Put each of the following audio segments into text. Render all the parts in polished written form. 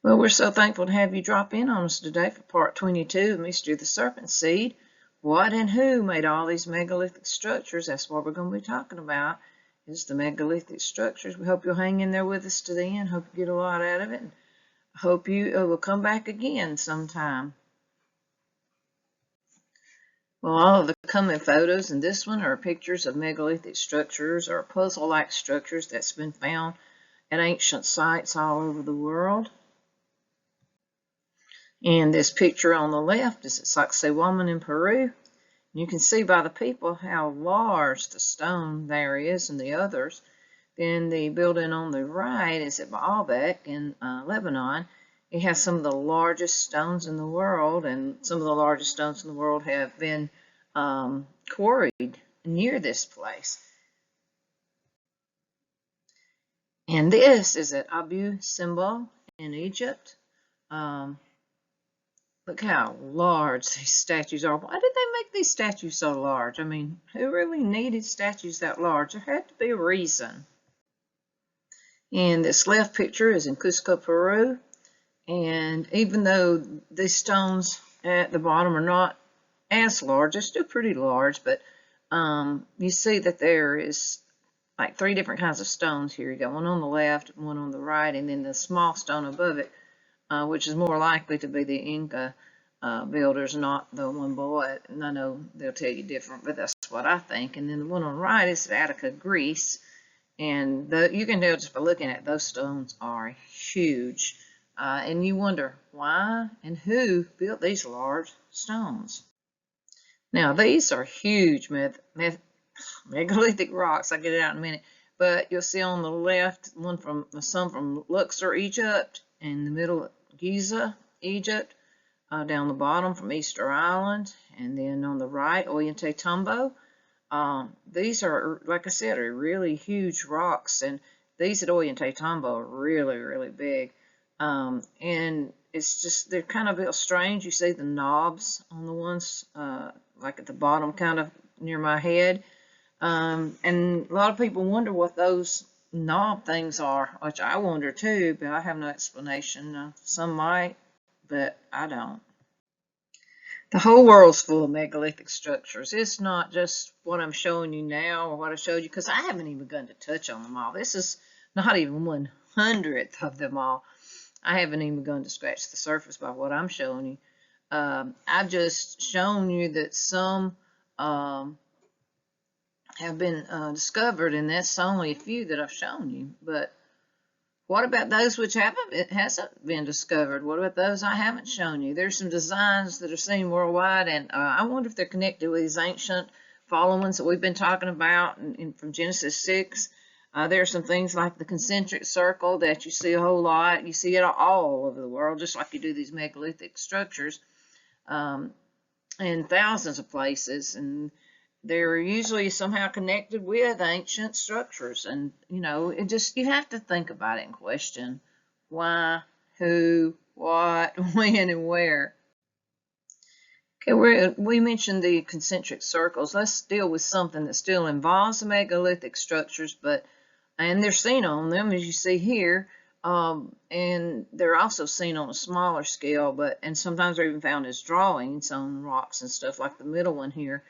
Well, we're so thankful to have you drop in on us today for part 22 of Mystery of the Serpent Seed. What and who made all these megalithic structures? That's what we're going to be talking about, is the megalithic structures. We hope you'll hang in there with us to the end. Hope you get a lot out of it. And hope you will come back again sometime. Well, all of the coming photos in this one are pictures of megalithic structures or puzzle-like structures that's been found at ancient sites all over the world. And this picture on the left is at woman in Peru. You can see by the people how large the stone there is and the others. Then the building on the right is at Baalbek in Lebanon. It has some of the largest stones in the world, and some of the largest stones in the world have been quarried near this place. And this is at Abu Simbel in Egypt. Look how large these statues are. Why did they make these statues so large? I mean, who really needed statues that large? There had to be a reason. And this left picture is in Cusco, Peru. And even though these stones at the bottom are not as large, they're still pretty large, but you see that there is like 3 different kinds of stones here. You got one on the left, one on the right, and then the small stone above it, which is more likely to be the Inca builders, not the one below it. And I know they'll tell you different, but that's what I think. And then the one on the right is Attica, Greece. And you can tell just by looking at those stones are huge. And you wonder why and who built these large stones. Now, these are huge megalithic rocks. I'll get it out in a minute. But you'll see on the left some from Luxor, Egypt, in the middle Giza, Egypt, down the bottom from Easter Island, and then on the right, Ollantaytambo. These are, like I said, are really huge rocks, and these at Ollantaytambo are really, really big. And it's just, they're kind of a bit strange. You see the knobs on the ones, like at the bottom, kind of near my head. And a lot of people wonder what those knob things are, which I wonder too, but I have no explanation. Some might, but I don't. The whole world's full of megalithic structures. It's not just what I'm showing you now or what I showed you, because I haven't even begun to touch on them all. This is not even 1/100th of them all. I haven't even begun to scratch the surface by what I'm showing you. I've just shown you that some have been discovered, and that's only a few that I've shown you. But what about those which hasn't been discovered? What about those I haven't shown you? There's some designs that are seen worldwide, and I wonder if they're connected with these ancient fallen ones that we've been talking about from Genesis 6. There are some things like the concentric circle that you see a whole lot. You see it all over the world, just like you do these megalithic structures in thousands of places. And they're usually somehow connected with ancient structures. And, you know, you have to think about it and question why, who, what, when, and where. Okay, we mentioned the concentric circles. Let's deal with something that still involves the megalithic structures, and they're seen on them, as you see here, and they're also seen on a smaller scale, and sometimes they're even found as drawings on rocks and stuff, like the middle one here.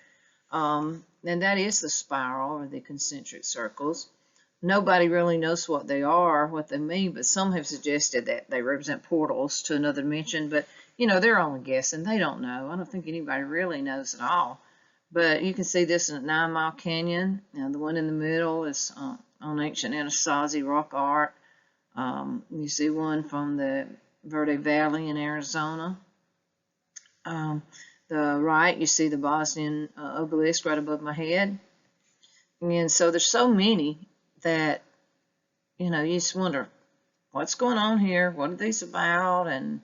And that is the spiral or the concentric circles. Nobody really knows what they are, what they mean, but some have suggested that they represent portals to another dimension, but you know, they're only guessing. They don't know. I don't think anybody really knows at all. But you can see this in 9 Mile Canyon. Now, the one in the middle is on ancient Anasazi rock art. You see one from the Verde Valley in Arizona. The right, you see the Bosnian obelisk right above my head. And so there's so many that, you know, you just wonder, what's going on here? What are these about? And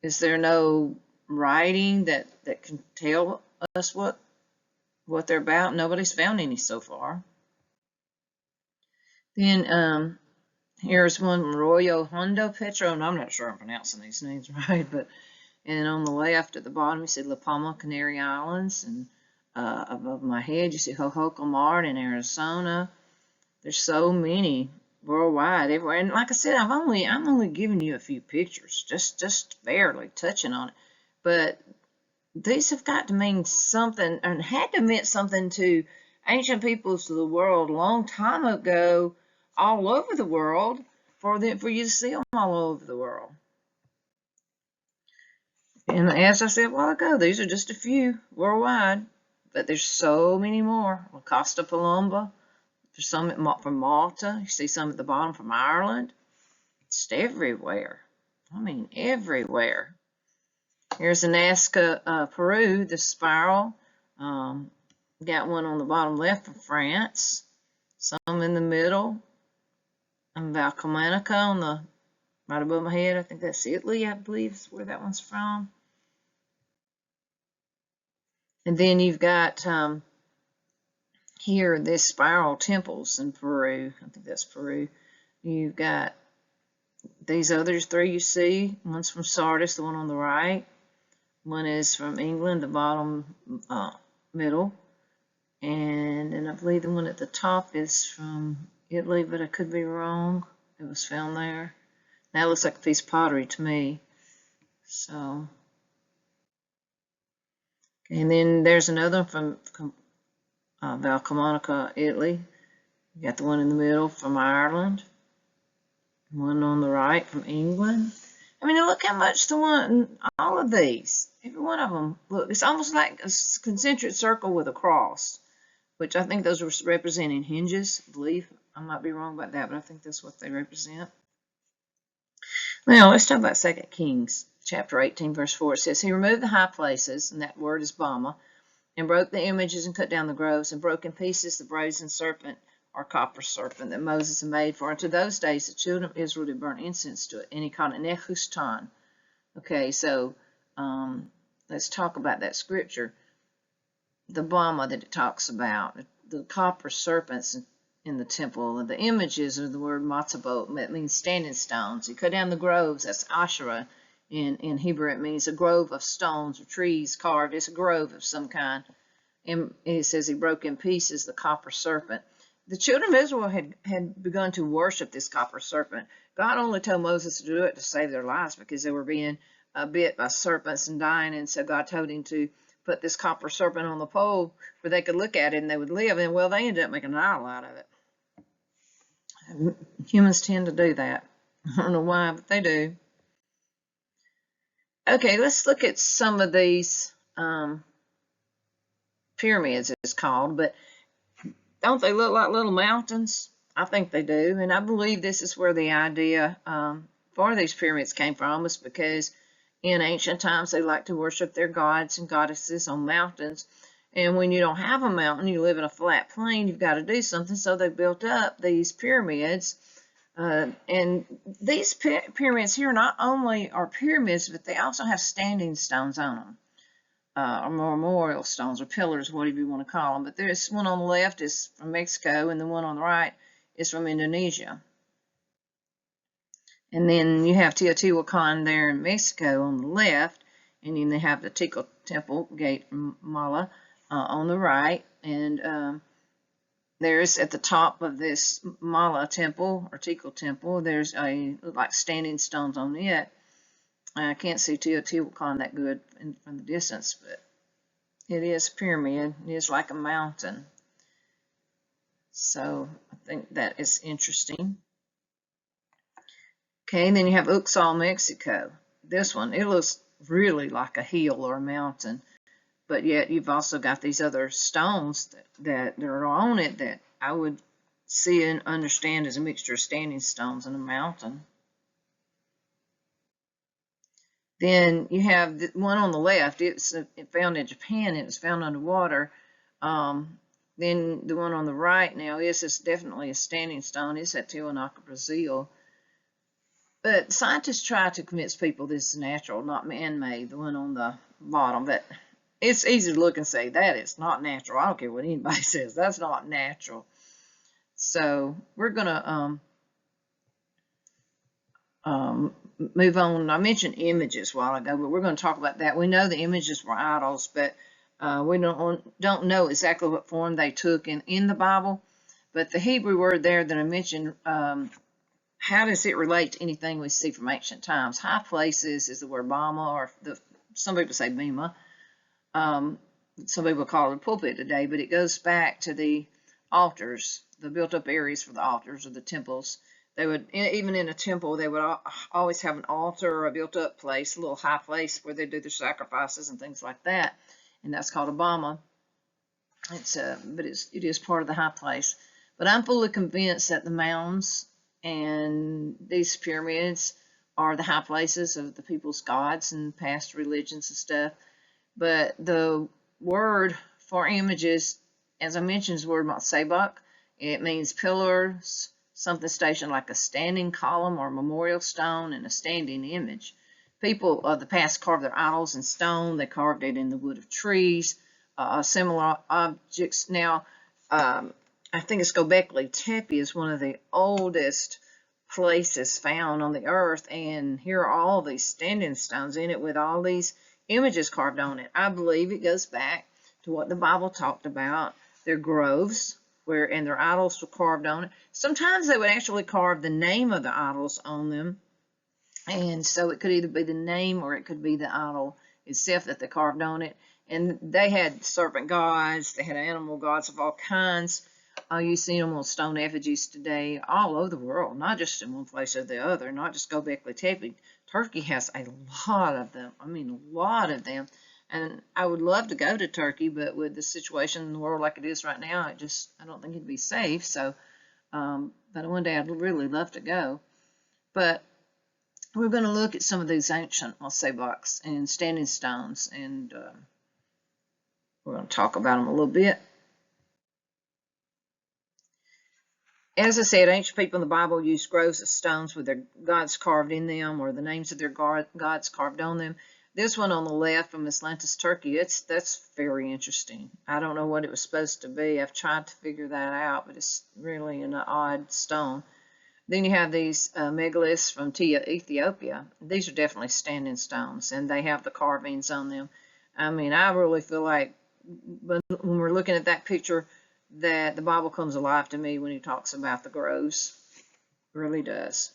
is there no writing that can tell us what they're about? Nobody's found any so far. Then here's one from Arroyo Hondo Petro, and I'm not sure I'm pronouncing these names right, but and on the left at the bottom you see La Palma, Canary Islands, and above my head you see Hohoco Mart in Arizona. There's so many worldwide, everywhere. And like I said, I'm only giving you a few pictures, just barely touching on it. But these have got to mean something, and had to mean something to ancient peoples of the world a long time ago, all over the world, for you to see them all over the world. And as I said a while ago, these are just a few worldwide, but there's so many more. Costa Palumba, there's some from Malta. You see some at the bottom from Ireland. It's everywhere. I mean, everywhere. Here's a Nazca, Peru, the spiral. Got one on the bottom left from France. Some in the middle. And Valcamonica on the right above my head. I think that's Italy, I believe is where that one's from. And then you've got here this spiral temples in Peru. I think that's Peru. You've got these others three you see. One's from Sardis, the one on the right. One is from England, the bottom middle. And then I believe the one at the top is from Italy, but I could be wrong. It was found there. That looks like a piece of pottery to me. So, okay, and then there's another from Valcamonica, Italy. You got the one in the middle from Ireland. One on the right from England. I mean, look how much the one, all of these, every one of them, look, it's almost like a concentric circle with a cross, which I think those were representing hinges, I believe. I might be wrong about that, but I think that's what they represent. Now, let's talk about 2 Kings, chapter 18, verse 4. It says, he removed the high places, and that word is Bama, and broke the images and cut down the groves, and broke in pieces the brazen serpent, or copper serpent, that Moses had made. For unto those days the children of Israel did burn incense to it, and he called it nachash. Okay, so let's talk about that scripture. The Bama that it talks about, the copper serpents in the temple, the images of the word matzabot, that means standing stones. He cut down the groves, that's Asherah. In Hebrew, it means a grove of stones or trees carved. It's a grove of some kind. And it says he broke in pieces the copper serpent. The children of Israel had begun to worship this copper serpent. God only told Moses to do it to save their lives because they were being bit by serpents and dying. And so God told him to put this copper serpent on the pole where they could look at it and they would live. And well, they ended up making an idol out of it. Humans tend to do that. I don't know why, but they do. Okay, let's look at some of these pyramids, it's called, but don't they look like little mountains? I think they do, and I believe this is where the idea for these pyramids came from, is because in ancient times they like to worship their gods and goddesses on mountains, and when you don't have a mountain, you live in a flat plain, you've got to do something, so they built up these pyramids. And these pyramids here not only are pyramids, but they also have standing stones on them. Or memorial stones or pillars, whatever you want to call them. But there's one on the left is from Mexico, and the one on the right is from Indonesia. And then you have Teotihuacan there in Mexico on the left, and then they have the Tikal Temple Gate Mala on the right. And there's at the top of this Mala Temple or Tikal Temple, there's like standing stones on it. I can't see Teotihuacan that good from the distance, but it is a pyramid. It is like a mountain. So I think that is interesting. Okay, and then you have Uxmal, Mexico. This one, it looks really like a hill or a mountain, but yet you've also got these other stones that are on it that I would see and understand as a mixture of standing stones and a mountain. Then you have the one on the left. It's found in Japan. It was found underwater. Then the one on the right now is definitely a standing stone. It's at Tiwanaku, Brazil. But scientists try to convince people this is natural, not man-made, the one on the bottom. But it's easy to look and say, that is not natural. I don't care what anybody says. That's not natural. So we're going to move on. I mentioned images a while ago, but we're going to talk about that. We know the images were idols, but we don't know exactly what form they took in the Bible. But the Hebrew word there that I mentioned how does it relate to anything we see from ancient times? High places is the word bama, or some people say bema. Some people call it a pulpit today, but it goes back to the altars, the built-up areas for the altars or the temples. They would, even in a temple, they would always have an altar or a built-up place, a little high place where they do their sacrifices and things like that, and that's called a bama. But it is part of the high place. But I'm fully convinced that the mounds and these pyramids are the high places of the people's gods and past religions and stuff. But the word for images, as I mentioned, is the word matsebak. It means pillars, something stationed like a standing column or memorial stone, and a standing image. People of the past carved their idols in stone. They carved it in the wood of trees, similar objects. Now, I think it's Göbekli Tepe is one of the oldest places found on the earth, and here are all these standing stones in it with all these images carved on it. I believe it goes back to what the Bible talked about, their groves, and their idols were carved on it. Sometimes they would actually carve the name of the idols on them, and so it could either be the name or it could be the idol itself that they carved on it. And they had serpent gods, they had animal gods of all kinds. You see them on stone effigies today all over the world, not just in one place or the other, not just Göbekli Tepe. Turkey has a lot of them. I mean, a lot of them. And I would love to go to Turkey, but with the situation in the world like it is right now, I don't think it'd be safe. So, but one day I'd really love to go. But we're going to look at some of these ancient matsebaks and standing stones, and we're going to talk about them a little bit. As I said, ancient people in the Bible used groves of stones with their gods carved in them, or the names of their gods carved on them. This one on the left from Atlantis, Turkey, that's very interesting. I don't know what it was supposed to be. I've tried to figure that out, but it's really an odd stone. Then you have these megaliths from Ethiopia. These are definitely standing stones, and they have the carvings on them. I mean, I really feel like when we're looking at that picture, that the Bible comes alive to me when he talks about the groves. It really does.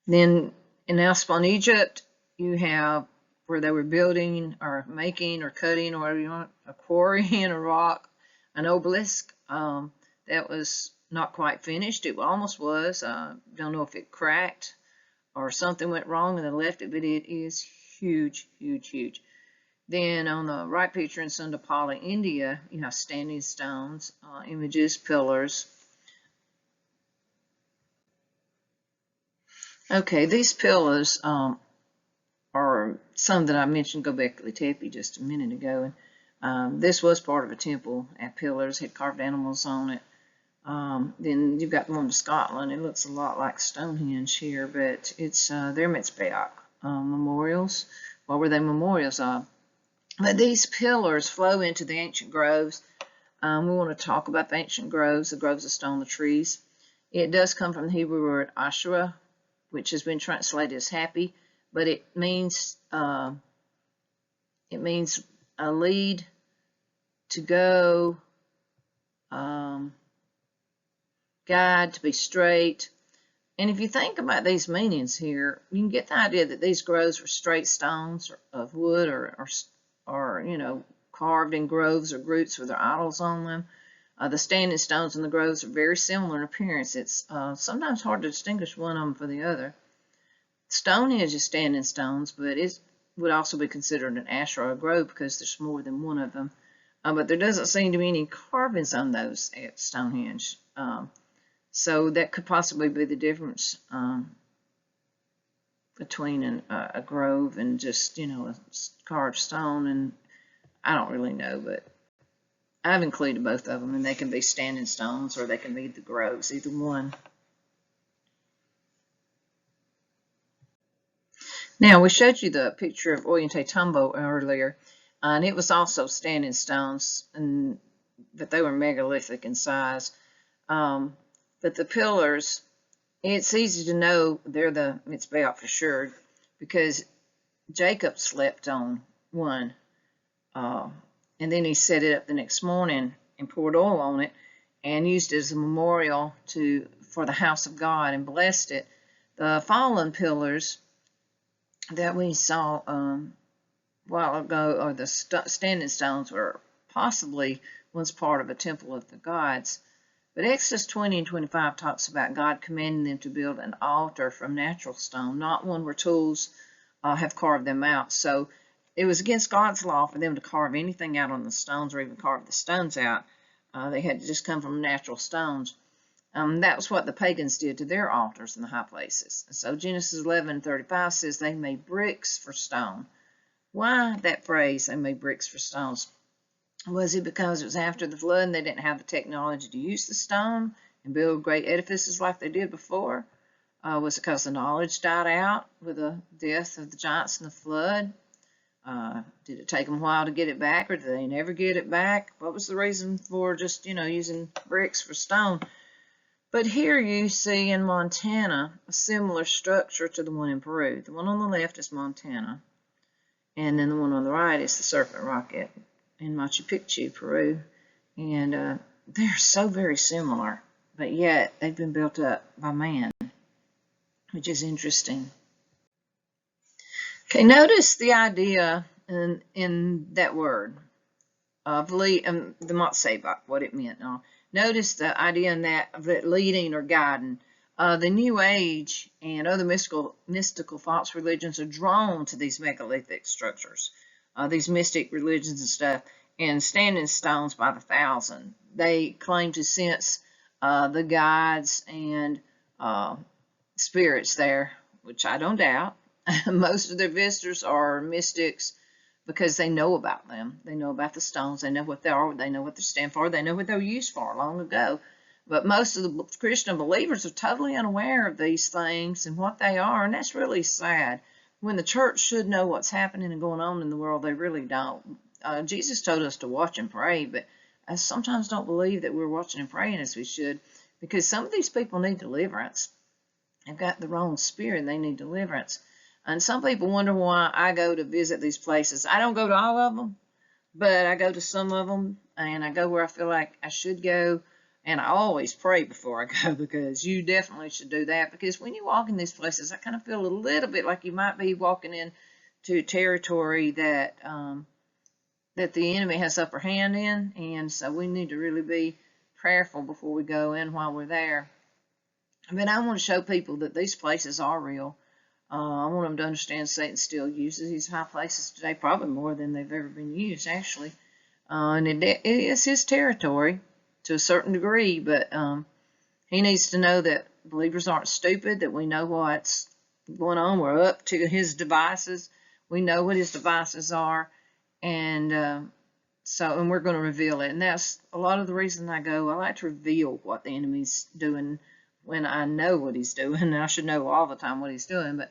Then in Aswan, Egypt, you have where they were building or making or cutting or whatever you want, a quarry in a rock, an obelisk. That was not quite finished. It almost was. Don't know if it cracked or something went wrong and they left it, but it is huge, huge, huge. Then on the right picture in Sundapali, India, you have standing stones, images, pillars. Okay, these pillars are some that I mentioned Göbekli Tepe just a minute ago. This was part of a temple at pillars, had carved animals on it. Then you've got the one in Scotland. It looks a lot like Stonehenge here, but it's their Mitzbeach memorials. What were they memorials of? But these pillars flow into the ancient groves. We want to talk about the ancient groves, the groves of stone, the trees. It does come from the Hebrew word Asherah, which has been translated as happy, but it means a lead, to go, guide, to be straight. And if you think about these meanings here, you can get the idea that these groves were straight stones of wood or you know, carved in groves or groups with their idols on them. The standing stones in the groves are very similar in appearance. It's sometimes hard to distinguish one of them from the other. Stonehenge is standing stones, but it would also be considered an Asherah grove because there's more than one of them. But there doesn't seem to be any carvings on those at Stonehenge. So that could possibly be the difference between a grove and just, you know, a carved stone. And I don't really know, but I've included both of them, and they can be standing stones or they can be the groves, either one. Now, we showed you the picture of Ollantaytambo earlier, and it was also standing stones, but they were megalithic in size. But the pillars, it's easy to know they're the Mitzbeach for sure, because Jacob slept on one, and then he set it up the next morning and poured oil on it, and used it as a memorial for the house of God and blessed it. The fallen pillars that we saw a while ago, or the standing stones, were possibly once part of a temple of the gods. But Exodus 20 and 25 talks about God commanding them to build an altar from natural stone, not one where tools have carved them out. So it was against God's law for them to carve anything out on the stones or even carve the stones out. They had to just come from natural stones. That was what the pagans did to their altars in the high places. So Genesis 11:35 says they made bricks for stone. Why that phrase, they made bricks for stones? Was it because it was after the flood and they didn't have the technology to use the stone and build great edifices like they did before? Was it because the knowledge died out with the death of the giants in the flood? Did it take them a while to get it back, or did they never get it back? What was the reason for just, using bricks for stone? But here you see in Montana a similar structure to the one in Peru. The one on the left is Montana, and then the one on the right is the Serpent rocket in Machu Picchu, Peru. And they're so very similar, but yet they've been built up by man, which is interesting. Okay, notice the idea in that word of the Matseba, what it meant. Notice the idea in that of it leading or guiding. The New Age and other mystical false religions are drawn to these megalithic structures, these mystic religions and stuff, and standing stones by the thousand. They claim to sense the guides and spirits there, which I don't doubt. Most of their visitors are mystics because they know about them. They know about the stones. They know what they are. They know what they stand for. They know what they were used for long ago. But most of the Christian believers are totally unaware of these things and what they are, and that's really sad. When the church should know what's happening and going on in the world, they really don't. Jesus told us to watch and pray, but I sometimes don't believe that we're watching and praying as we should, because some of these people need deliverance. They've got the wrong spirit and they need deliverance. And some people wonder why I go to visit these places. I don't go to all of them, but I go to some of them, and I go where I feel like I should go. And I always pray before I go, because you definitely should do that. Because when you walk in these places, I kind of feel a little bit like you might be walking into territory that that the enemy has upper hand in. And so we need to really be prayerful before we go in while we're there. But I want to show people that these places are real. I want them to understand Satan still uses these high places today, probably more than they've ever been used, actually. And it is his territory to a certain degree, but he needs to know that believers aren't stupid, that we know what's going on. We're up to his devices. We know what his devices are, and and we're going to reveal it. And that's a lot of the reason I go. I like to reveal what the enemy's doing when I know what he's doing. And I should know all the time what he's doing, but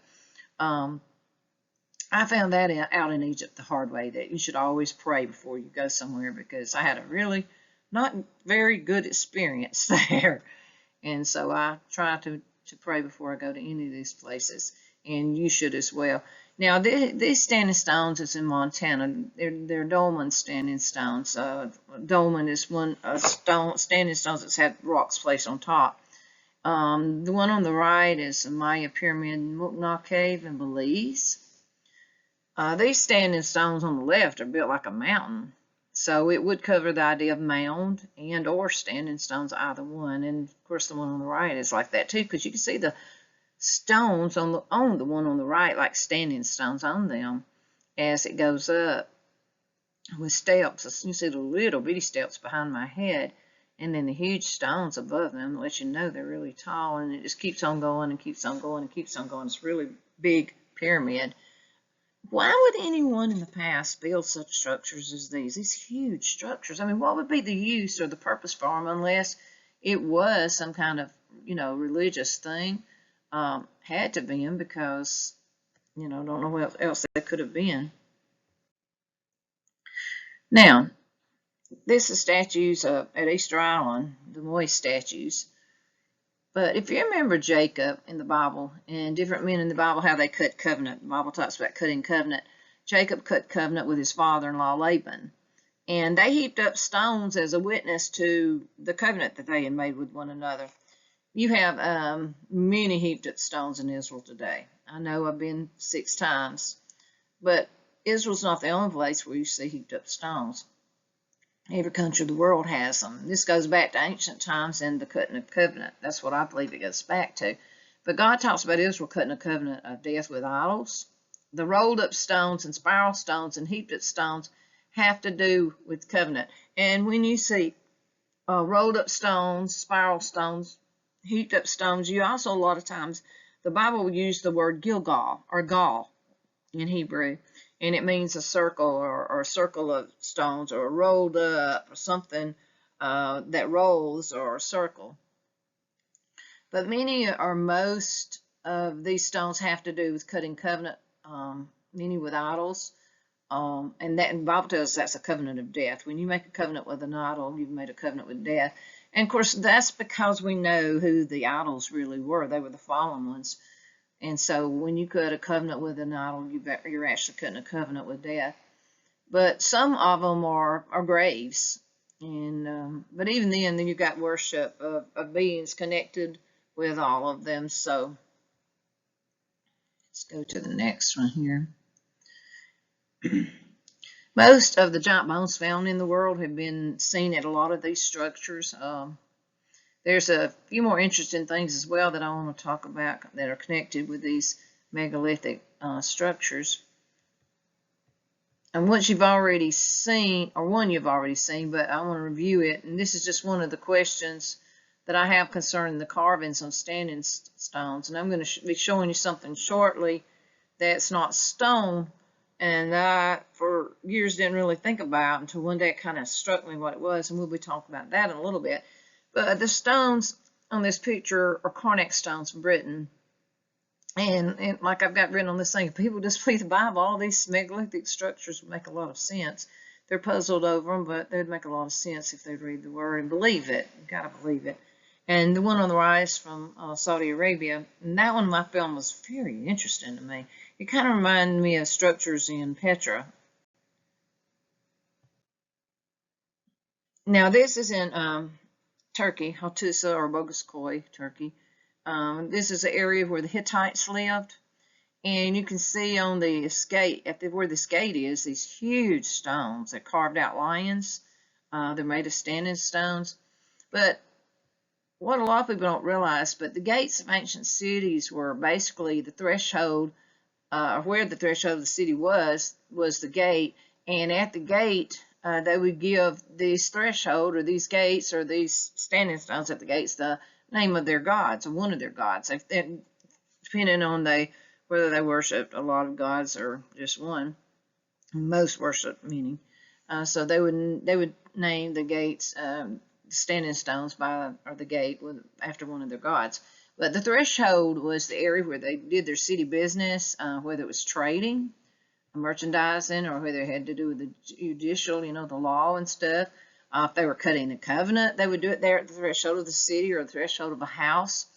I found that out in Egypt the hard way, that you should always pray before you go somewhere, because I had a really not very good experience there. And so I try to pray before I go to any of these places, and you should as well. Now, these standing stones is in Montana. They're dolmen standing stones. Dolmen is one standing stones that's had rocks placed on top. The one on the right is a Maya pyramid in Mukna Cave in Belize. These standing stones on the left are built like a mountain, so it would cover the idea of mound and or standing stones, either one. And of course, the one on the right is like that too, because you can see the stones on the one on the right, like standing stones on them, as it goes up with steps. You see the little bitty steps behind my head, and then the huge stones above them let you know they're really tall, and it just keeps on going and keeps on going and keeps on going. It's a really big pyramid. Why would anyone in the past build such structures as these huge structures? I mean, what would be the use or the purpose for them, unless it was some kind of, religious thing? Had to be, because, don't know what else they could have been. Now, this is statues at Easter Island, the Moai statues. But if you remember Jacob in the Bible, and different men in the Bible, how they cut covenant. The Bible talks about cutting covenant. Jacob cut covenant with his father-in-law Laban. And they heaped up stones as a witness to the covenant that they had made with one another. You have many heaped up stones in Israel today. I know I've been 6 times, but Israel's not the only place where you see heaped up stones. Every country of the world has them. This goes back to ancient times and the cutting of covenant. That's what I believe it goes back to. But God talks about Israel cutting a covenant of death with idols. The rolled up stones and spiral stones and heaped up stones have to do with covenant. And when you see rolled up stones, spiral stones, heaped up stones, you also a lot of times, the Bible will use the word Gilgal or Gal in Hebrew, and it means a circle or a circle of stones or rolled up or something that rolls or a circle. But many or most of these stones have to do with cutting covenant, many with idols. And that in the Bible tells us that's a covenant of death. When you make a covenant with an idol, you've made a covenant with death. And of course, that's because we know who the idols really were. They were the fallen ones. And so when you cut a covenant with an idol, you're actually cutting a covenant with death. But some of them are graves. And but even then you've got worship of beings connected with all of them. So let's go to the next one here. Most of the giant bones found in the world have been seen at a lot of these structures. There's a few more interesting things as well that I want to talk about that are connected with these megalithic structures. And once you've already seen, or one you've already seen, but I want to review it. And this is just one of the questions that I have concerning the carvings on standing stones. And I'm going to be showing you something shortly that's not stone, and I, for years, didn't really think about until one day it kind of struck me what it was, and we'll be talking about that in a little bit. But the stones on this picture are Karnak stones from Britain. And like I've got written on this thing, if people just read the Bible, all these megalithic structures would make a lot of sense. They're puzzled over them, but they'd make a lot of sense if they'd read the Word and believe it. You've got to believe it. And the one on the right is from Saudi Arabia, and that one I found was very interesting to me. It kind of reminded me of structures in Petra. Now this is in Turkey, Hattusa or Bogoskoy, Turkey. This is an area where the Hittites lived, and you can see on the skate, where the skate is, these huge stones. They're carved out lions. They're made of standing stones. But what a lot of people don't realize, but the gates of ancient cities were basically the threshold, where the threshold of the city was the gate, and at the gate they would give this threshold or these gates or these standing stones at the gates the name of their gods or one of their gods, depending on whether they worshipped a lot of gods or just one. Most worship meaning. So they would name the gates standing stones or the gate after one of their gods. But the threshold was the area where they did their city business, whether it was trading, merchandising, or whether it had to do with the judicial, the law and stuff. If they were cutting a covenant, they would do it there at the threshold of the city or the threshold of a house.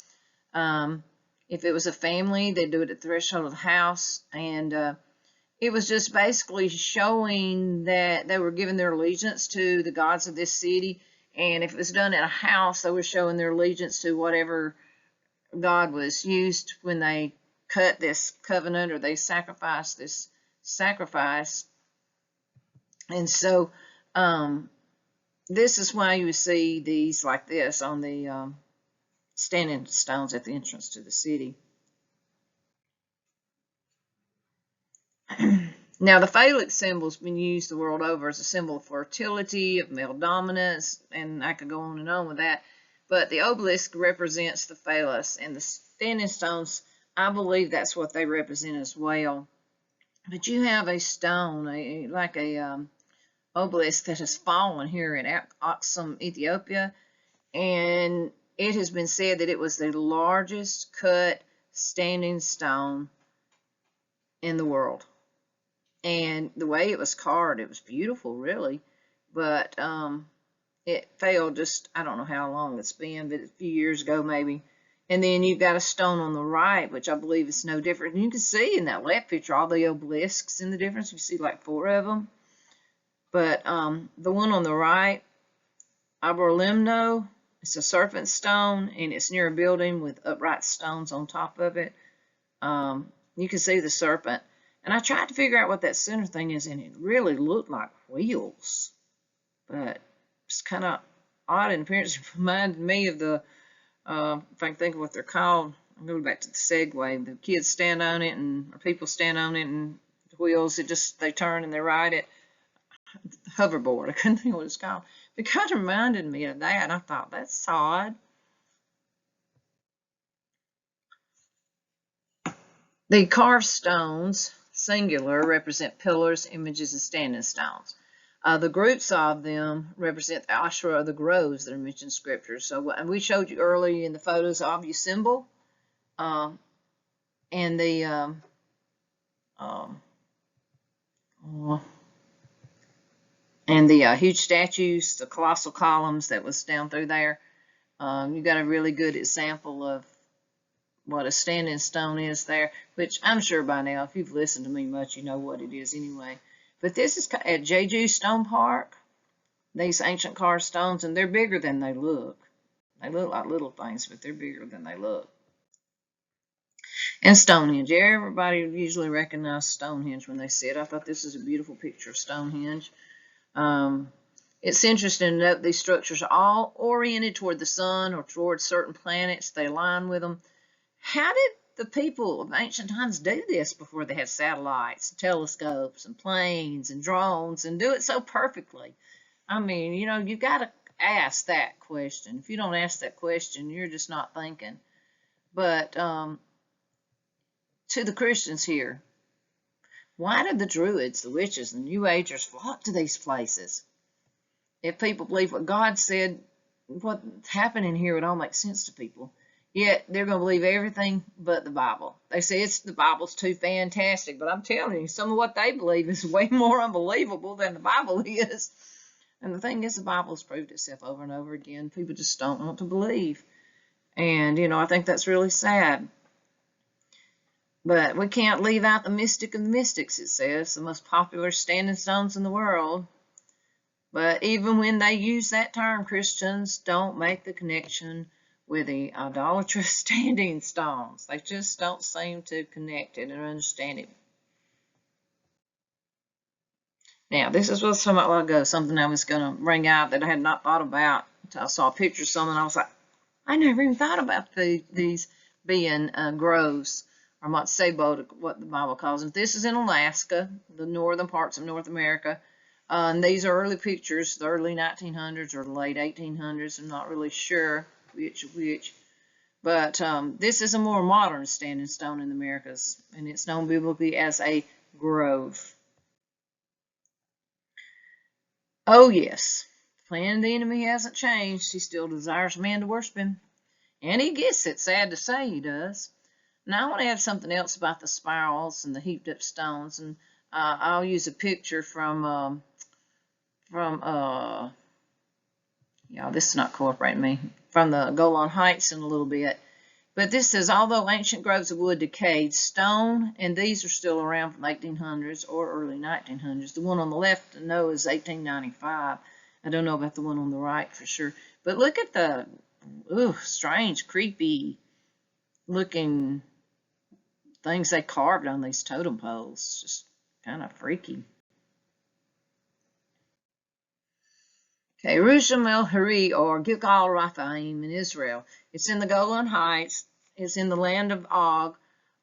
If it was a family, they'd do it at the threshold of the house. And it was just basically showing that they were giving their allegiance to the gods of this city. And if it was done at a house, they were showing their allegiance to whatever God was used when they cut this covenant or they sacrificed this sacrifice. And so this is why you see these like this on the standing stones at the entrance to the city. Now, the phallic symbol's been used the world over as a symbol of fertility, of male dominance, and I could go on and on with that. But the obelisk represents the phallus, and the standing stones, I believe that's what they represent as well. But you have a stone, like a obelisk that has fallen here in Aksum, Ethiopia, and it has been said that it was the largest cut standing stone in the world. And the way it was carved, it was beautiful, really. But it fell just, I don't know how long it's been, but a few years ago maybe. And then you've got a stone on the right, which I believe is no different. And you can see in that left picture all the obelisks and the difference. You see like 4 of them. But the one on the right, Aborlimno, it's a serpent stone, and it's near a building with upright stones on top of it. You can see the serpent. And I tried to figure out what that center thing is, and it really looked like wheels. But it's kind of odd in appearance. It reminded me of the, if I can think of what they're called, I'll go back to the Segway. The kids stand on it, or people stand on it, and the wheels, they turn and they ride it. Hoverboard, I couldn't think of what it's called. It kind of reminded me of that, and I thought, that's odd. The carved stones, singular, represent pillars, images, and standing stones. The groups of them represent the ashra, or the groves that are mentioned in Scripture. So we showed you earlier in the photos of your symbol, and the huge statues, the colossal columns that was down through there. You got a really good example of what a standing stone is there, which I'm sure by now, if you've listened to me much, you know what it is anyway. But this is at Jeju Stone Park, these ancient carved stones, and they're bigger than they look. They look like little things, but they're bigger than they look. And Stonehenge. Everybody usually recognizes Stonehenge when they see it. I thought this is a beautiful picture of Stonehenge. It's interesting to note these structures are all oriented toward the sun or toward certain planets. They align with them. How did the people of ancient times do this before they had satellites, and telescopes, and planes, and drones, and do it so perfectly? I mean, you know, you've got to ask that question. If you don't ask that question, you're just not thinking. But to the Christians here, why did the Druids, the witches, and the New Agers flock to these places? If people believe what God said, what's happening here would all make sense to people. Yet they're going to believe everything but the Bible. They say the Bible's too fantastic, but I'm telling you, some of what they believe is way more unbelievable than the Bible is. And the thing is, the Bible's proved itself over and over again. People just don't want to believe. And, you know, I think that's really sad. But we can't leave out the mystic of the mystics, it says, the most popular standing stones in the world. But even when they use that term, Christians don't make the connection with the idolatrous standing stones. They just don't seem to connect it and understand it. Now, this is what's some while ago, something I was going to bring out that I had not thought about until I saw a picture of something. I was like, I never even thought about these being groves, or matsebo, what the Bible calls them. This is in Alaska, the northern parts of North America. And these are early pictures, the early 1900s or the late 1800s. I'm not really sure which. But this is a more modern standing stone in the Americas, and it's known biblically as a grove. Oh, yes, the plan of the enemy hasn't changed. He still desires man to worship him, and he gets it, sad to say he does. Now, I want to add something else about the spirals and the heaped up stones, and I'll use a picture from yeah, this is not cooperating me, from the Golan Heights in a little bit. But this says, although ancient groves of wood decayed, stone, and these are still around from the 1800s or early 1900s. The one on the left, I know, is 1895. I don't know about the one on the right for sure. But look at the strange, creepy looking things they carved on these totem poles. Just kind of freaky. Okay, Jerusalem El Hari, or Gilgal Raphaim in Israel. It's in the Golan Heights. It's in the land of Og.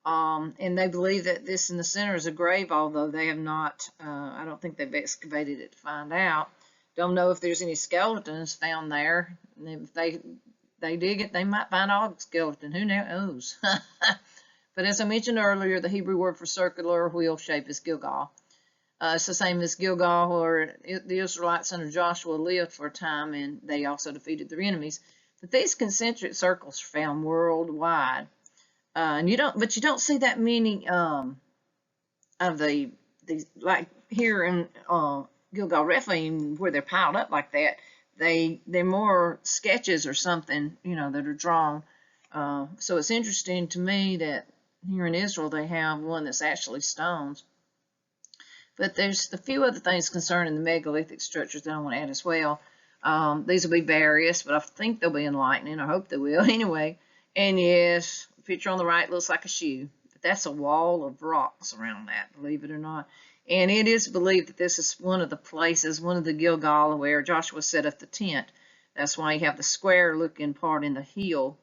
And they believe that this in the center is a grave, although they have not, I don't think they've excavated it to find out. Don't know if there's any skeletons found there. And if they dig it, they might find Og's skeleton. Who knows? But as I mentioned earlier, the Hebrew word for circular or wheel shape is Gilgal. It's the same as Gilgal, where the Israelites under Joshua lived for a time, and they also defeated their enemies. But these concentric circles are found worldwide, and you don't see that many of these, like here in Gilgal Rephaim, where they're piled up like that. They're more sketches or something, you know, that are drawn. So it's interesting to me that here in Israel they have one that's actually stones. But there's a few other things concerning the megalithic structures that I want to add as well. These will be various, but I think they'll be enlightening. I hope they will anyway. And yes, the picture on the right looks like a shoe, but that's a wall of rocks around that, believe it or not. And it is believed that this is one of the places, one of the Gilgal, where Joshua set up the tent. That's why you have the square-looking part in the hill.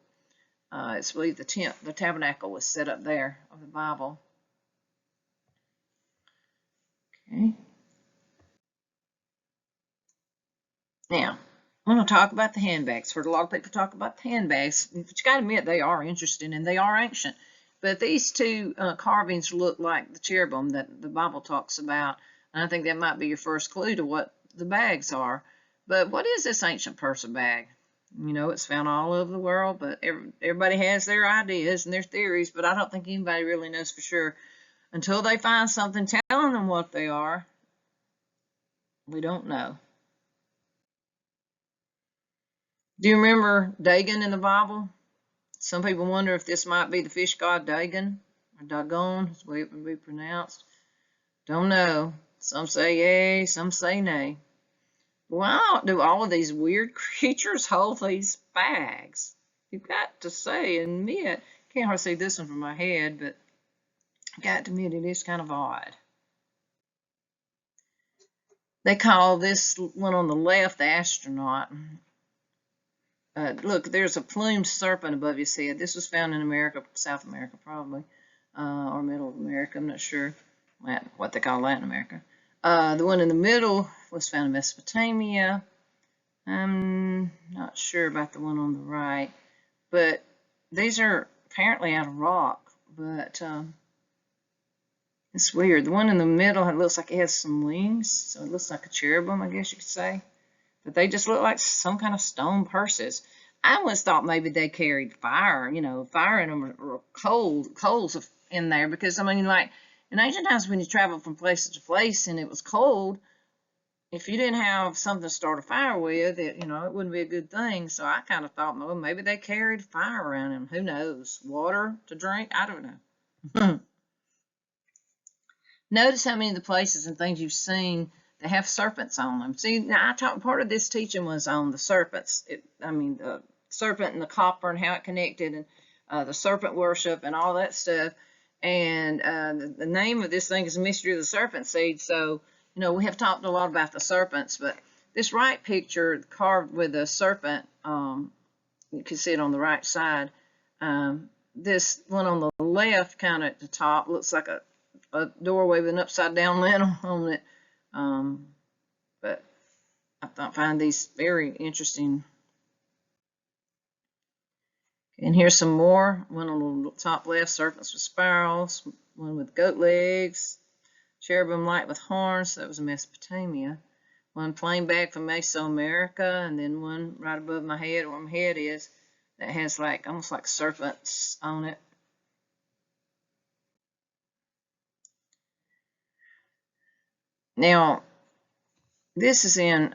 It's believed the tabernacle was set up there of the Bible. Okay. Now, I'm going to talk about the handbags. Heard a lot of people talk about the handbags, but you got to admit they are interesting and they are ancient. But these two carvings look like the cherubim that the Bible talks about, and I think that might be your first clue to what the bags are. But what is this ancient purse bag? You know, it's found all over the world, but everybody has their ideas and their theories, but I don't think anybody really knows for sure. Until they find something telling them what they are, we don't know. Do you remember Dagon in the Bible? Some people wonder if this might be the fish god Dagon, or Dagon, is the way it would be pronounced. Don't know. Some say yay, some say nay. Why do all of these weird creatures hold these bags? You've got to say, admit, can't hardly see this one from my head, but I've got to admit it is kind of odd. They call this one on the left the astronaut. Look, there's a plumed serpent above his head. This was found in America, South America probably, or Middle America, I'm not sure what they call Latin America. The one in the middle was found in Mesopotamia. I'm not sure about the one on the right, but these are apparently out of rock, but it's weird. The one in the middle, it looks like it has some wings, so it looks like a cherubim, I guess you could say. But they just look like some kind of stone purses. I always thought maybe they carried fire, you know, fire in them, or coals in there, because, I mean, like, in ancient times when you traveled from place to place and it was cold, if you didn't have something to start a fire with, it wouldn't be a good thing. So I kind of thought, well, maybe they carried fire around them. Who knows? Water to drink? I don't know. Notice how many of the places and things you've seen that have serpents on them. See, now part of this teaching was on the serpents. The serpent and the copper and how it connected, and the serpent worship and all that stuff. And the name of this thing is Mystery of the Serpent Seed. So, we have talked a lot about the serpents, but this right picture carved with a serpent, you can see it on the right side. This one on the left, kind of at the top, looks like a doorway with an upside down lintel on it. But I find these very interesting. And here's some more. One on the top left, serpents with spirals. One with goat legs. Cherubim light with horns. That was in Mesopotamia. One plain bag from Mesoamerica, and then one right above my head, where my head is, that has almost like serpents on it. Now, this is in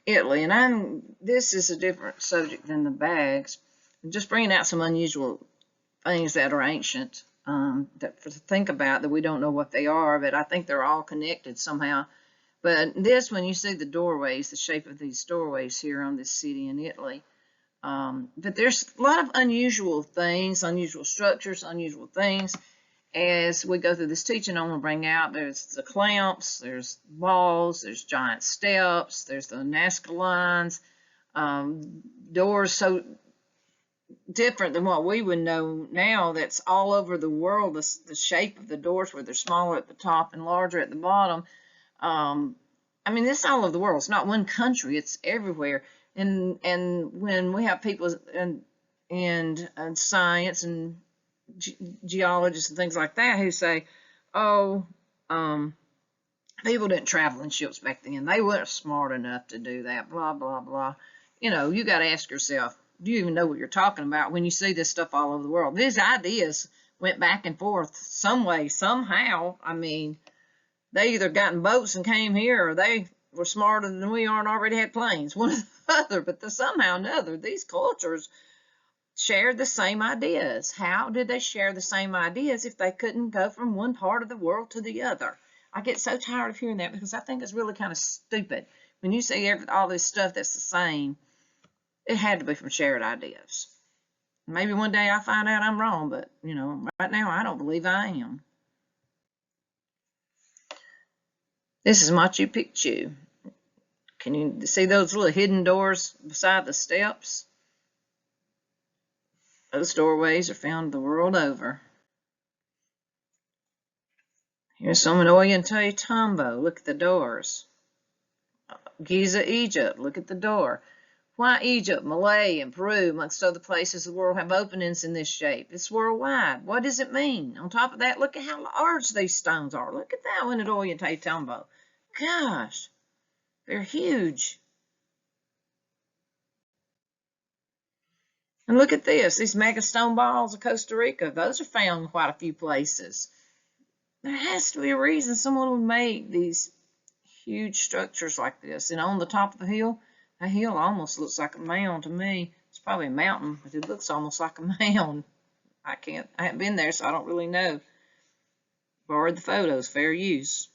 Italy, and this is a different subject than the bags. I'm just bringing out some unusual things that are ancient to think about, that we don't know what they are, but I think they're all connected somehow. But this, when you see the doorways, the shape of these doorways here on this city in Italy, but there's a lot of unusual things, unusual structures, unusual things. As we go through this teaching, I'm going to bring out, there's the clamps, there's walls, there's giant steps, there's the Nazca lines, doors so different than what we would know now, that's all over the world, the shape of the doors, where they're smaller at the top and larger at the bottom. This is all over the world. It's not one country, it's everywhere. And when we have people in science and geologists and things like that who say, people didn't travel in ships back then, they weren't smart enough to do that, blah blah blah. You got to ask yourself, do you even know what you're talking about when you see this stuff all over the world? These ideas went back and forth some way, somehow. They either got in boats and came here, or they were smarter than we are and already had planes, one or the other. But somehow or another, these cultures shared the same ideas. How did they share the same ideas if they couldn't go from one part of the world to the other? I get so tired of hearing that because I think it's really kind of stupid. When you see all this stuff that's the same, it had to be from shared ideas. Maybe one day I find out I'm wrong, but right now I don't believe I am. This is Machu Picchu. Can you see those little hidden doors beside the steps? Those doorways are found the world over. Here's some in Ollantaytambo. Look at the doors. Giza, Egypt. Look at the door. Why Egypt, Malay, and Peru, amongst other places of the world, have openings in this shape? It's worldwide. What does it mean? On top of that, look at how large these stones are. Look at that one at Ollantaytambo. Gosh, they're huge. And look at this. These mega stone balls of Costa Rica. Those are found in quite a few places. There has to be a reason someone would make these huge structures like this. And on the top of the hill, a hill almost looks like a mound to me. It's probably a mountain, but it looks almost like a mound. I haven't been there, so I don't really know. Borrowed the photos, fair use,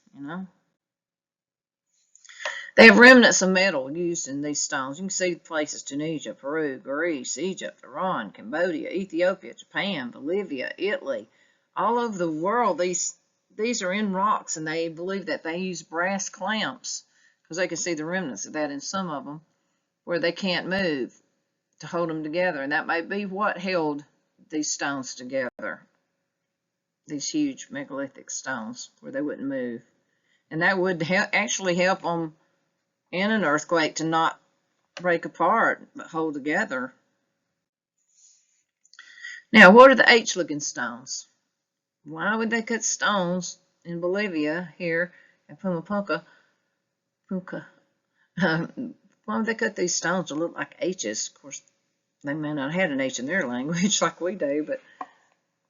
They have remnants of metal used in these stones. You can see places: Tunisia, Peru, Greece, Egypt, Iran, Cambodia, Ethiopia, Japan, Bolivia, Italy. All over the world, these are in rocks, and they believe that they use brass clamps, because they can see the remnants of that in some of them, where they can't move, to hold them together. And that may be what held these stones together, these huge megalithic stones, where they wouldn't move. And that would actually help them in an earthquake to not break apart, but hold together. Now, what are the H-looking stones? Why would they cut stones in Bolivia here at Pumapunka? Why would they cut these stones to look like H's? Of course, they may not have had an H in their language like we do, but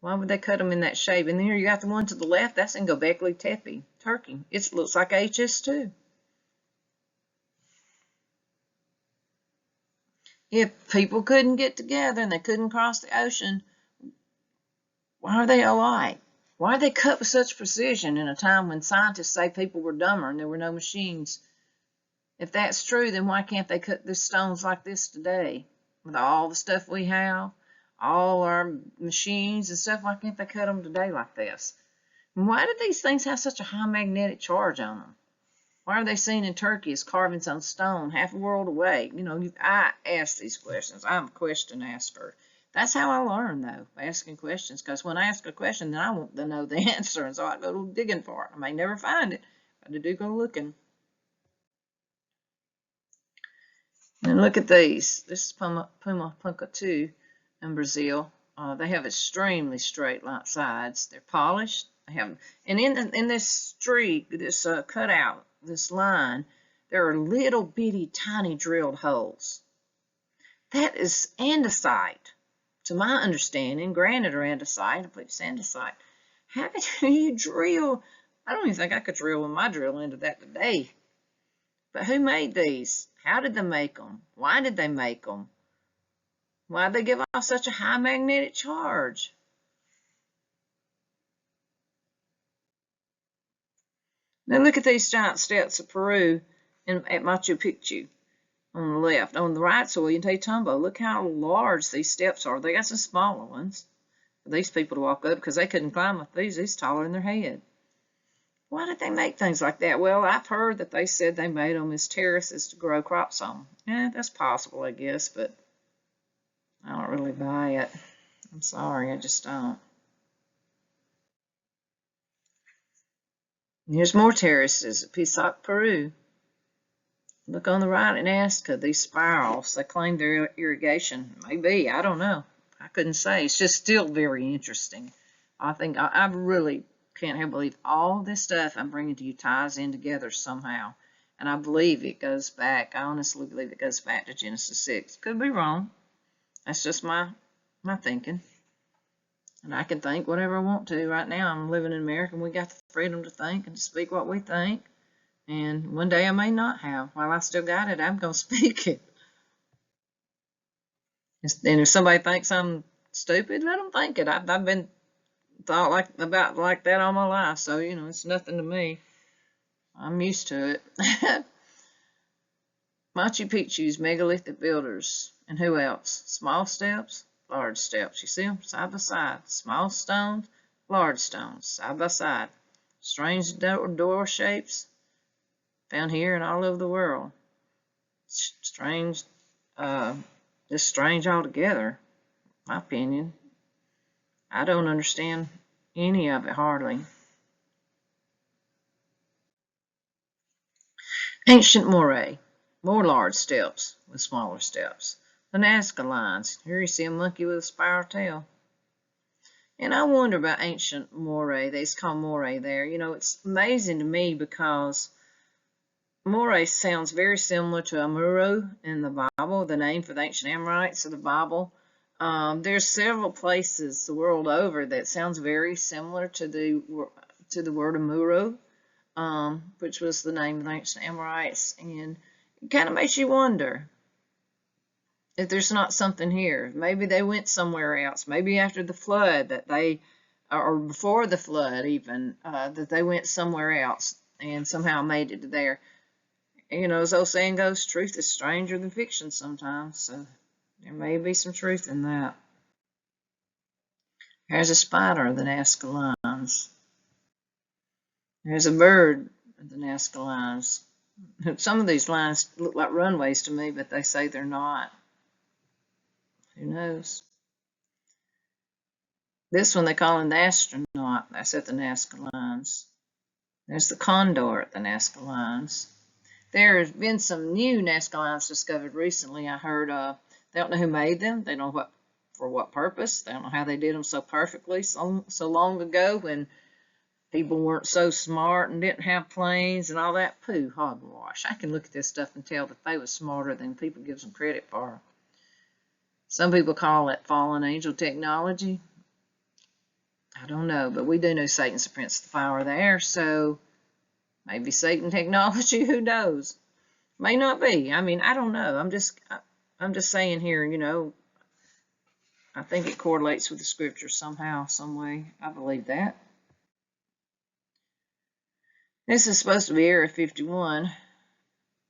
why would they cut them in that shape? And then here you got the one to the left. That's in Göbekli Tepe, Turkey. It looks like H's too. If people couldn't get together and they couldn't cross the ocean, why are they alike? Why are they cut with such precision in a time when scientists say people were dumber and there were no machines? If that's true, then why can't they cut the stones like this today? With all the stuff we have, all our machines and stuff, why can't they cut them today like this? And why do these things have such a high magnetic charge on them? Why are they seen in Turkey as carvings on stone, half a world away? I ask these questions. I'm a question asker. That's how I learn, though, asking questions. Because when I ask a question, then I want to know the answer, and so I go digging for it. I may never find it, but I do go looking. And look at these. This is Pumapunka 2 in Brazil. They have extremely straight sides. They're polished. They have, and in this streak, this cutout, this line, there are little bitty tiny drilled holes. That is andesite, to my understanding. Granite or andesite, I believe it's andesite. How could you drill? I don't even think I could drill with my drill into that today. But who made these? How did they make them? Why did they make them? Why did they give off such a high magnetic charge? Now look at these giant steps of Peru at Machu Picchu on the left. On the right, Ollantaytambo. Look how large these steps are. They got some smaller ones for these people to walk up because they couldn't climb up these. These taller than their head. Why did they make things like that? Well, I've heard that they said they made them as terraces to grow crops on. Yeah, that's possible, I guess, but I don't really buy it. I'm sorry, I just don't. Here's more terraces at Pisac, Peru. Look on the right in Nazca, these spirals. They claim they're irrigation. Maybe, I don't know. I couldn't say. It's just still very interesting. I think I really can't help believe all this stuff I'm bringing to you ties in together somehow. And I believe it goes back. I honestly believe it goes back to Genesis 6. Could be wrong. That's just my thinking. And I can think whatever I want to. Right now, I'm living in America, and we got the freedom to think and to speak what we think. And one day I may not have. While I still got it, I'm going to speak it. And if somebody thinks I'm stupid, let them think it. I've been thought like that all my life, so it's nothing to me. I'm used to it. Machu Picchu's megalithic builders. And who else? Small steps, large steps. You see them side by side. Small stones, large stones, side by side. Strange door shapes found here and all over the world. Strange, just strange altogether, my opinion. I don't understand any of it hardly. Ancient moray, more large steps with smaller steps. The Nazca lines, here you see a monkey with a spiral tail. And I wonder about ancient moray. They call moray there. You know, it's amazing to me because moray sounds very similar to Amuro in the Bible, the name for the ancient Amorites of the Bible. There's several places the world over that sounds very similar to the word Amuro. Which was the name of the ancient Amorites, and it kind of makes you wonder if there's not something here. Maybe they went somewhere else. Maybe after the flood that they, or before the flood even, that they went somewhere else and somehow made it to there. You know, as the old saying goes, truth is stranger than fiction sometimes, so there may be some truth in that. There's a spider of the Nazca lines. There's a bird of the Nazca lines. Some of these lines look like runways to me, but they say they're not. Who knows? This one they call him the astronaut. That's at the Nazca lines. There's the condor at the Nazca lines. There have been some new Nazca lines discovered recently. I heard they don't know who made them. They don't know for what purpose. They don't know how they did them so perfectly so long ago when people weren't so smart and didn't have planes and all that. Pooh, hogwash. I can look at this stuff and tell that they was smarter than people give them credit for. Some people call it fallen angel technology. I don't know, but we do know Satan's the prince of the power of the air, so maybe Satan technology, who knows? May not be. I mean, I don't know. I'm just saying here, you know, I think it correlates with the scriptures somehow, some way. I believe that. This is supposed to be Area 51.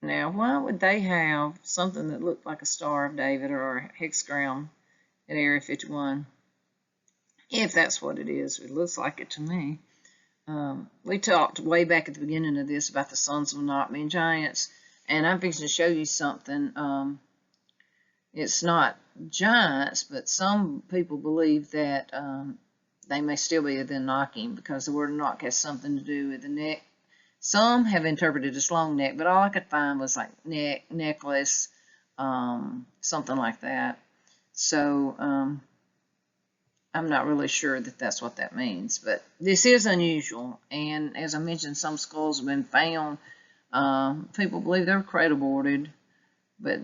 Now, why would they have something that looked like a Star of David or a hexagram at Area 51? If that's what it is, it looks like it to me. We talked way back at the beginning of this about the sons of not being giants, and I'm fixing to show you something. It's not giants, but some people believe that they may still be the Anakim because the word Anak has something to do with the neck. Some have interpreted as long neck, but all I could find was like neck, necklace, something like that. So I'm not really sure that that's what that means, but this is unusual. And as I mentioned, some skulls have been found. People believe they were cradle boarded, but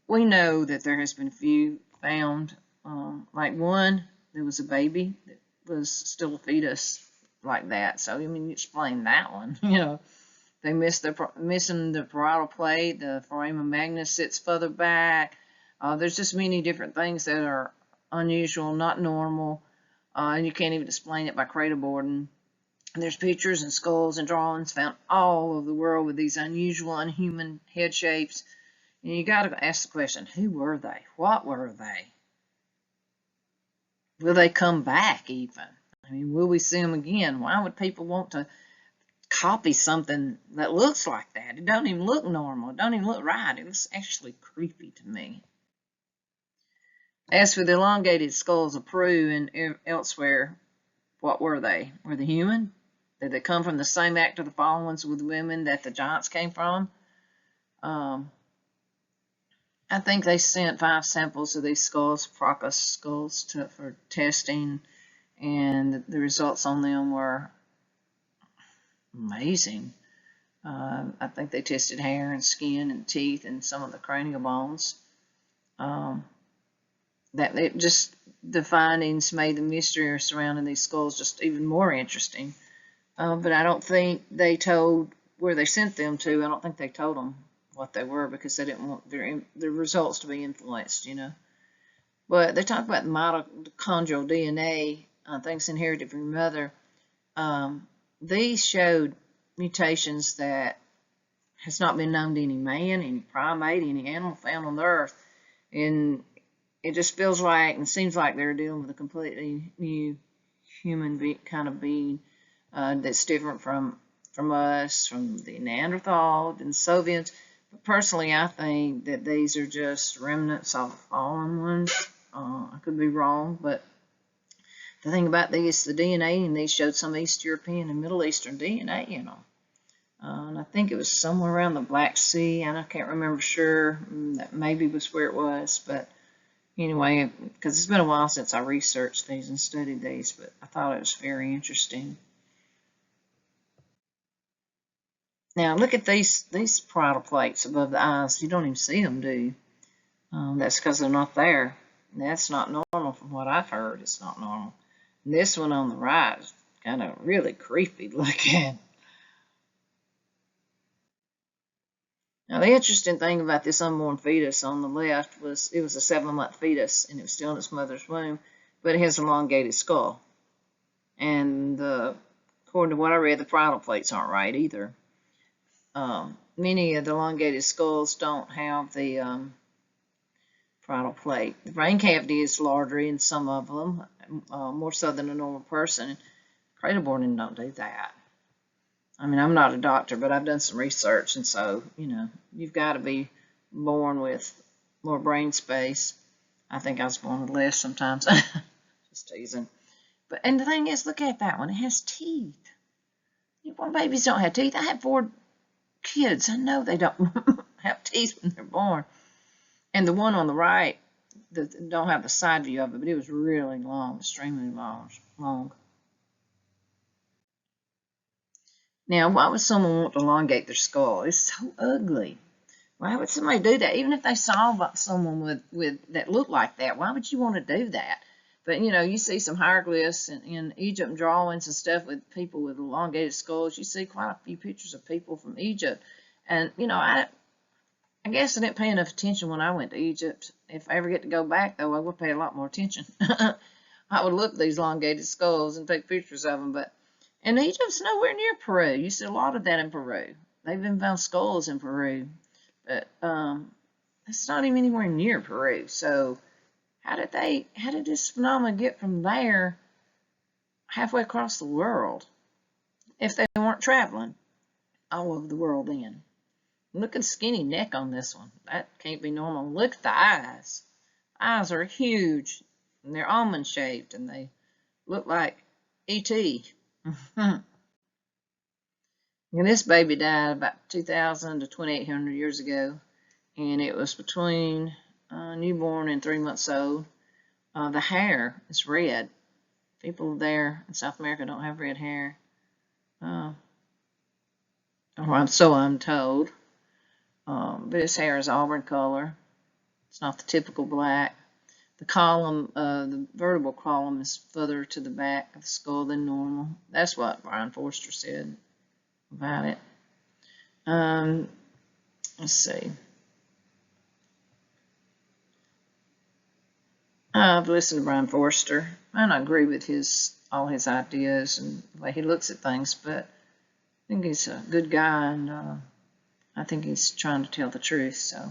we know that there has been a few found. Like one, there was a baby that was still a fetus like that. So I mean, you explain that one. You know, they missing the parietal plate. The foramen magnus sits further back. There's just many different things that are unusual, not normal, and you can't even explain it by cradle boarding. And there's pictures and skulls and drawings found all over the world with these unusual, unhuman head shapes. And you got to ask the question: who were they? What were they? Will they come back even? I mean, will we see them again? Why would people want to copy something that looks like that? It don't even look normal. It don't even look right. It looks actually creepy to me. As for the elongated skulls of Peru and elsewhere, what were they? Were they human? Did they come from the same act of the fallen ones with women that the giants came from? I think they sent 5 samples of these skulls, Procus skulls, for testing, and the results on them were amazing. I think they tested hair and skin and teeth and some of the cranial bones. The findings made the mystery surrounding these skulls just even more interesting. But I don't think they told where they sent them to. I don't think they told them what they were because they didn't want their results to be influenced, you know. But they talk about the mitochondrial DNA, things inherited from your mother. These showed mutations that has not been known to any man, any primate, any animal found on the earth. And it just feels like and seems like they're dealing with a completely new human kind of being that's different from us, from the Neanderthal and Soviets. But personally, I think that these are just remnants of fallen ones. I could be wrong, but the thing about these, the DNA, and these showed some East European and Middle Eastern DNA in them. And I think it was somewhere around the Black Sea, and I can't remember sure. That maybe was where it was, but anyway, because it's been a while since I researched these and studied these, but I thought it was very interesting. Now look at these parietal plates above the eyes. You don't even see them, do you? That's because they're not there. That's not normal from what I've heard. It's not normal. And this one on the right is kind of really creepy looking. Now, the interesting thing about this unborn fetus on the left was it was a 7-month fetus, and it was still in its mother's womb, but it has an elongated skull. And according to what I read, the parietal plates aren't right either. Many of the elongated skulls don't have the parietal plate. The brain cavity is larger in some of them, more so than a normal person. Cradle-born don't do that. I mean, I'm not a doctor, but I've done some research, and so, you know, you've got to be born with more brain space. I think I was born with less sometimes. Just teasing. And the thing is, look at that one. It has teeth. Newborn babies don't have teeth. I have 4 kids. I know they don't have teeth when they're born. And the one on the right, don't have the side view of it, but it was really long, extremely long. Now, why would someone want to elongate their skull? It's so ugly. Why would somebody do that? Even if they saw someone with that looked like that, why would you want to do that? But, you know, you see some hieroglyphs in Egypt drawings and stuff with people with elongated skulls. You see quite a few pictures of people from Egypt. And, you know, I guess I didn't pay enough attention when I went to Egypt. If I ever get to go back, though, I will pay a lot more attention. I would look at these elongated skulls and take pictures of them, and Egypt's nowhere near Peru. You see a lot of that in Peru. They've been found skulls in Peru, but it's not even anywhere near Peru. So how did this phenomenon get from there halfway across the world if they weren't traveling all over the world then? Look at the skinny neck on this one. That can't be normal. Look at the eyes. Eyes are huge, and they're almond shaped, and they look like E.T. And this baby died about 2,000 to 2,800 years ago, and it was between newborn and 3 months old. The hair is red. People there in South America don't have red hair. Or so I'm told. But his hair is auburn color. It's not the typical black. The column, the vertebral column is further to the back of the skull than normal. That's what Brian Forster said about it. Let's see. I've listened to Brian Forster, and I agree with all his ideas and the way he looks at things, but I think he's a good guy, and I think he's trying to tell the truth, so.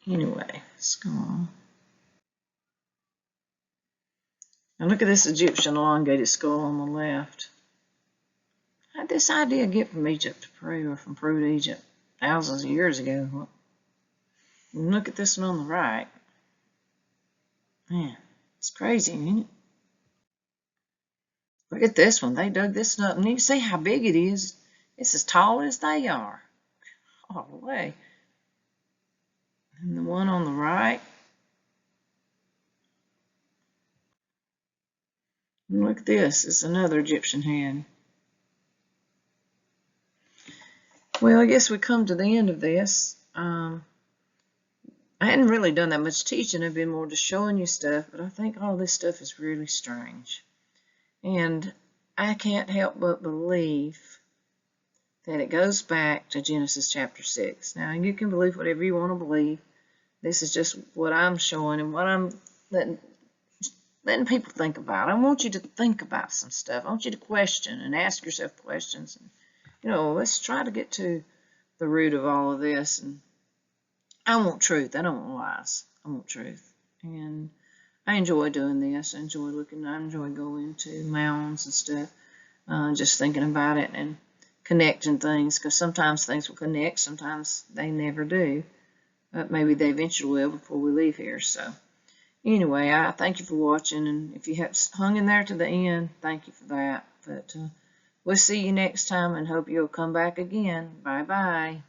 Anyway, let's go on. Now look at this Egyptian elongated skull on the left. How did this idea get from Egypt to Peru, or from Peru to Egypt thousands of years ago? And look at this one on the right. Man, it's crazy, ain't it? Look at this one. They dug this one up, and you can see how big it is. It's as tall as they are. All the way. And the one on the right. And look at this. It's another Egyptian hand. Well, I guess we come to the end of this. I hadn't really done that much teaching. I've been more just showing you stuff, but I think all this stuff is really strange. And I can't help but believe that it goes back to Genesis chapter 6. Now, you can believe whatever you want to believe. This is just what I'm showing and what I'm letting letting people think about it. I want you to think about some stuff. I want you to question and ask yourself questions. And, you know, let's try to get to the root of all of this. And I want truth. I don't want lies. I want truth. And I enjoy doing this. I enjoy going to mounds and stuff, just thinking about it and connecting things, because sometimes things will connect, sometimes they never do. But maybe they eventually will before we leave here. So anyway, I thank you for watching, and if you have hung in there to the end, thank you for that. But we'll see you next time, and hope you'll come back again. Bye-bye.